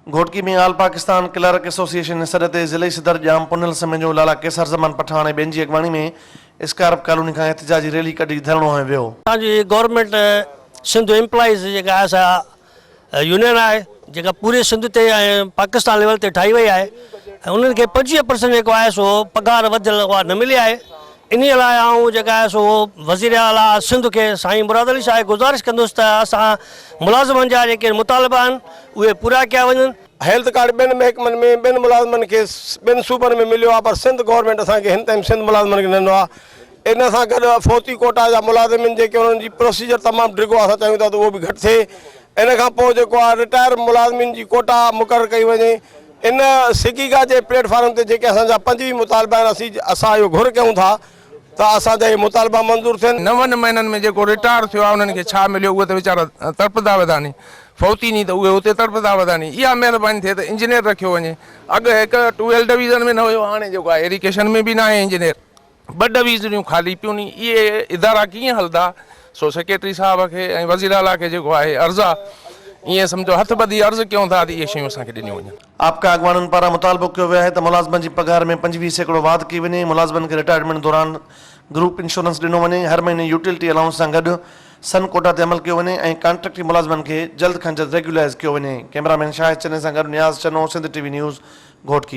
घोटकी में आल Pakistan clerk association सदर ते ज़िले सदर जाम पुनिल समझो लाला केसर ज़मान पठान ॿियनि जी अॻवानी में स्कारप कॉलोनी खां एहतजाजी रैली कढी धरणो हंयो वियो। असांजी गवर्नमेंट सिंध एम्प्लॉइज़ जेका असां यूनियन आहे जेका पूरे सिंध ते ऐं पाकिस्तान लेवल ते ठाही वई आहे ऐं उन्हनि खे 25% जेको आहे सो पघार वधियल उहा न मिली आहे। इन लाइ आऊं जेका आहे सो वज़ीर आला सिंध के साईं मुराद अली शाह गुज़ारिश कंदुसि त असां मुलाज़िमनि जा जेके मुतालबा आहिनि उहे पूरा कया वञनि। हेल्थ कार्ड ॿियनि महकमनि में ॿियनि मुलाज़िमनि खे ॿियनि सूबनि में मिलियो आहे, पर सिंध गवर्नमेंट असांखे हिन टाइम सिंध मुलाज़िमनि खे न ॾिनो आहे। इन सां गॾु फौती कोटा जा मुलाज़िमिन जेके उन्हनि जी प्रोसीजर तमामु डिघो आहे, असां चाहियूं था त उहो बि घटि थिए। इन खां पोइ जेको आहे रिटायर मुलाज़िमिन जी कोटा मुक़ररु कई वञे। इन सिकीगा जे प्लेटफॉर्म ते जेके असांजा 25 मुतालबा आहिनि असां इहो घुर कयूं था त असांजा इहे मुतालबा मंज़ूर थियनि। 9 महीननि में जेको रिटायर थियो आहे उन्हनि खे छा मिलियो उहे त वीचारा तड़पदा वधा नी, फौती नी त उहे हुते तड़पदा वधा नी। इहा महिरबानी थिए त इंजीनियर रखियो वञे। अॻु हिकु 12 डिवीज़न में न हुयो, हाणे जेको आहे इरिगेशन में बि न आहे इंजीनियर, 2 डिवीज़नियूं ख़ाली पियूं नी। इहे इदारा कीअं हलंदा? सो सेक्रेटरी साहब खे ऐं वज़ीर आला खे जेको आहे अर्ज़ु आहे, ईअं सम्झो हथ ॿधी अर्ज़ु कयूं था त इहे शयूं असांखे ॾिनियूं वञनि। आपका अॻवाननि पारां मुतालबो कयो वियो आहे त मुलाज़िमनि जी पघार में 25% वाध कई वञे। मुलाज़िमनि खे रिटायरमेंट दौरान ग्रुप इंश्योरेंस ॾिनो वञे। हर महीने यूटिलिटी अलाउंस सां गॾु सन कोटा ते अमल कयो वञे ऐं कॉन्ट्रेक्टी मुलाज़िमनि खे जल्द खां जल्द रेगुलराइज़ कयो वञे। कैमरामैन शाहिद चने सां गॾु नियाज़ चनो, सिंध टीवी न्यूज़, घोटकी।